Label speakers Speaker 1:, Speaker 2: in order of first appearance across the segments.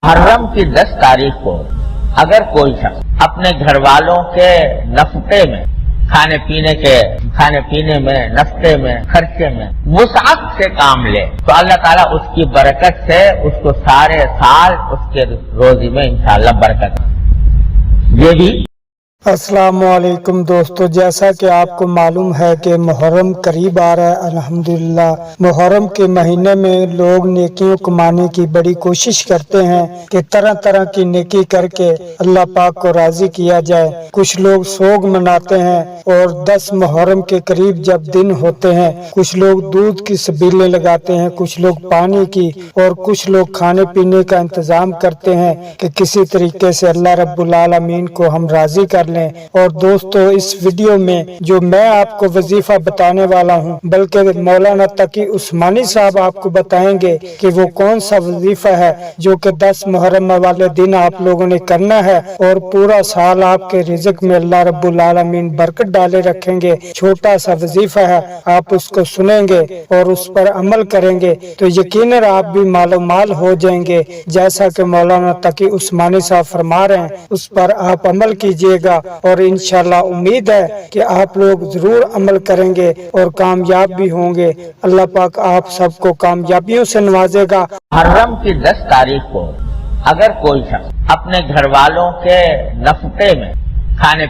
Speaker 1: محرम की 10 तारीख को अगर कोई शख्स अपने घर वालों के नफके में खाने पीने में नफ्ते में खर्चे में वुसअत से काम ले तो अल्लाह ताला उसकी बरकत से उसको सारे साल उसके रोजी में इंशाअल्लाह बरकत। ये भी
Speaker 2: अस्सलाम वालेकुम दोस्तों, जैसा कि आपको मालूम है कि मुहर्रम करीब आ रहा है। अल्हम्दुलिल्लाह मुहर्रम के महीने में लोग नेकियों कमाने की बड़ी कोशिश करते हैं कि तरह तरह की नेकी करके अल्लाह पाक को राजी किया जाए। कुछ लोग सोग मनाते हैं और 10 मुहर्रम के करीब जब दिन होते हैं कुछ लोग दूध की सबीलें लगाते हैं, कुछ लोग पानी की और कुछ लोग खाने पीने का इंतजाम करते हैं कि किसी तरीके से अल्लाह रब्बुल आलमीन को हम राजी कर लें। और दोस्तों, इस वीडियो में जो मैं आपको वजीफा बताने वाला हूं, बल्कि मौलाना तकी उस्मानी साहब आपको बताएंगे कि वो कौन सा वजीफा है जो कि 10 मुहर्रम वाले दिन आप लोगों ने करना है और पूरा साल आपके रिज़्क में अल्लाह रब्बुल आलमीन बरकत डाले रखेंगे। छोटा सा वजीफा है, आप उसको सुनेंगे और उस पर अमल करेंगे तो यकीनन आप भी मालूमाल हो जाएंगे। जैसा कि मौलाना तकी उस्मानी साहब फरमा रहे हैं उस पर आप अमल कीजिएगा और इंशाल्लाह उम्मीद है कि आप लोग जरूर अमल करेंगे और कामयाब भी होंगे। अल्लाह पाक आप सबको कामयाबियों से नवाजेगा।
Speaker 1: मुहर्रम की 10 तारीख को अगर कोई शख्स अपने घर वालों के नफके में खाने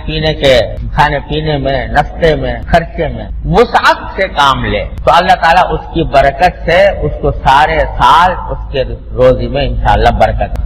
Speaker 1: पीने में नफ्ते में खर्चे में वुसअत से काम ले तो अल्लाह ताला उसकी बरकत से उसको सारे साल उसके रोजी में इंशाअल्लाह बरकत।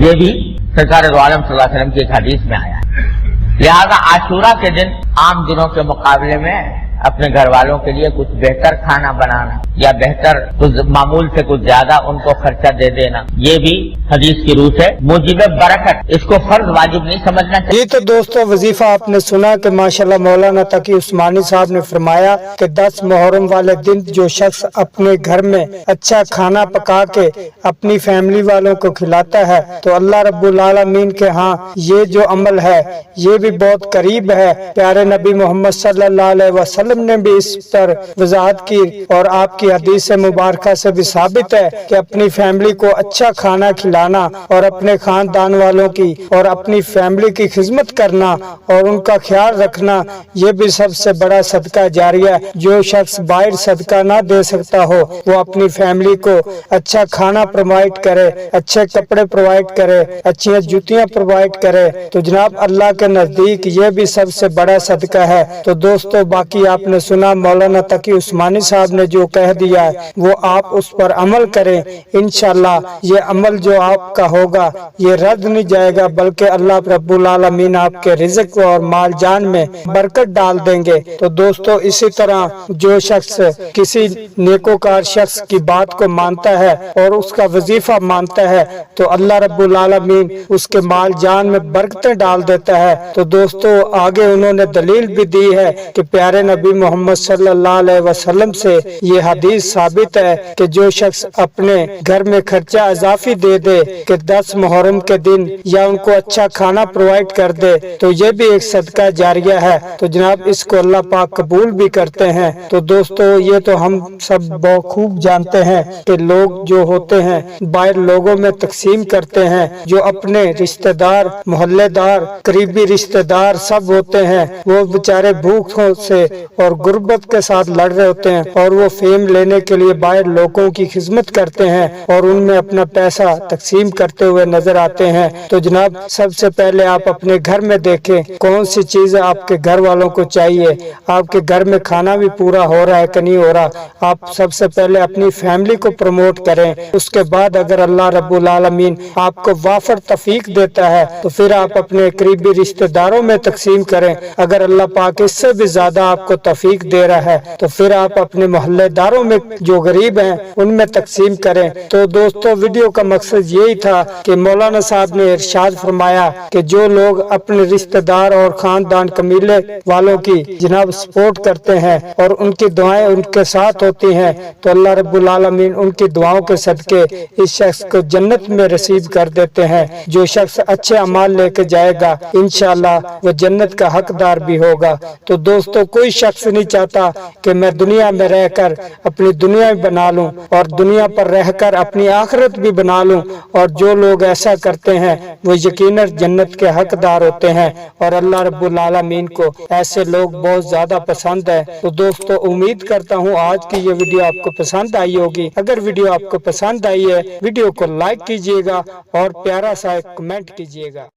Speaker 1: ये भी सरकार दो आलम सल्लल्लाहु अलैहि वसल्लम की एक हदीस में आया है। लिहाजा आशूरा के दिन आम दिनों के मुकाबले में अपने घर वालों के लिए कुछ बेहतर खाना बनाना या बेहतर कुछ मामूल से कुछ ज्यादा उनको खर्चा दे देना, ये भी हदीस की रूह है मुजीब बरकत। इसको फर्ज वाजिब नहीं समझना चाहिए।
Speaker 2: ये तो दोस्तों वजीफा आपने सुना कि माशाल्लाह मौलाना तकी उस्मानी साहब ने फरमाया कि 10 मुहर्रम वाले दिन जो शख्स अपने घर में अच्छा खाना पका के अपनी फैमिली वालों को खिलाता है तो अल्लाह रब्बुल आलमीन के यहाँ ये जो अमल है ये भी बहुत करीब है। प्यारे नबी मोहम्मद सल्लल्लाहु अलैहि वसल्लम ने भी इस पर वजाहत की और आपकी हदीस मुबारक से भी साबित है कि अपनी फैमिली को अच्छा खाना खिलाना और अपने खानदान वालों की और अपनी फैमिली की खिदमत करना और उनका ख्याल रखना ये भी सबसे बड़ा सदका जारिया है। जो शख्स बाहर सदका ना दे सकता हो वो अपनी फैमिली को अच्छा खाना प्रोवाइड करे, अच्छे कपड़े प्रोवाइड करे, अच्छी जूतियाँ प्रोवाइड करे तो जनाब अल्लाह के नजदीक ये भी सबसे बड़ा सदका है। तो दोस्तों बाकी आपने सुना मौलाना तकी उस्मानी साहब ने जो कह दिया है वो आप उस पर अमल करें। इंशाल्लाह ये अमल जो आपका होगा ये रद्द नहीं जाएगा बल्कि अल्लाह रब्बुल आलमीन आपके रिज़्क और माल जान में बरकत डाल देंगे। तो दोस्तों इसी तरह जो शख्स किसी नेकोकार शख्स की बात को मानता है और उसका वजीफा मानता है तो अल्लाह रब्बुल आलमीन उसके माल जान में बरकतें डाल देता है। तो दोस्तों आगे उन्होंने दलील भी दी है कि प्यारे नबी मोहम्मद सल्लल्लाहु अलैहि वसल्लम से ये हदीस साबित है कि जो शख्स अपने घर में खर्चा इजाफी दे दे कि 10 मुहर्रम के दिन या उनको अच्छा खाना प्रोवाइड कर दे तो ये भी एक सदका जारिया है। तो जनाब इसको अल्लाह पाक कबूल भी करते हैं। तो दोस्तों ये तो हम सब बहुत खूब जानते हैं कि लोग जो होते हैं बाहर लोगों में तकसीम करते हैं, जो अपने रिश्तेदार मोहल्लेदार करीबी रिश्तेदार सब होते हैं वो बेचारे भूखों से और गुर्बत के साथ लड़ रहे होते हैं और वो फेम लेने के लिए बाहर लोगों की खिदमत करते हैं और उनमें अपना पैसा तकसीम करते हुए नजर आते हैं। तो जनाब सबसे पहले आप अपने घर में देखें कौन सी चीज आपके घर वालों को चाहिए, आपके घर में खाना भी पूरा हो रहा है कि नहीं हो रहा। आप सबसे पहले अपनी फैमिली को प्रमोट करें, उसके बाद अगर अल्लाह रब्बुल आलमीन आपको वाफर तफीक देता है तो फिर आप अपने करीबी रिश्तेदारों में तकसीम करें। अगर अल्लाह पाक इससे भी ज्यादा आपको तफीक दे रहा है तो फिर आप अपने मोहल्लेदारों में जो गरीब हैं उनमें तकसीम करें। तो दोस्तों वीडियो का मकसद यही था कि मौलाना साहब ने इरशाद फरमाया कि जो लोग अपने रिश्तेदार और खानदान कबीले वालों की जनाब सपोर्ट करते हैं और उनकी दुआएं उनके साथ होती हैं तो अल्लाह रब्बुल आलमीन उनकी दुआओं के सदके इस शख्स को जन्नत में रिसीव कर देते हैं। जो शख्स अच्छे अमाल लेके जाएगा इंशाअल्लाह वो जन्नत का हकदार भी होगा। तो दोस्तों कोई शख्स शख्स नहीं चाहता कि मैं दुनिया में रहकर अपनी दुनिया भी बना लूं और दुनिया पर रहकर अपनी आखिरत भी बना लूं। और जो लोग ऐसा करते हैं वो यकीनन जन्नत के हकदार होते हैं और अल्लाह रब्बुल आलमीन को ऐसे लोग बहुत ज्यादा पसंद है। तो दोस्तों, उम्मीद करता हूँ आज की ये वीडियो आपको पसंद आई होगी। अगर वीडियो आपको पसंद आई है, वीडियो को लाइक कीजिएगा और प्यारा सा कमेंट कीजिएगा।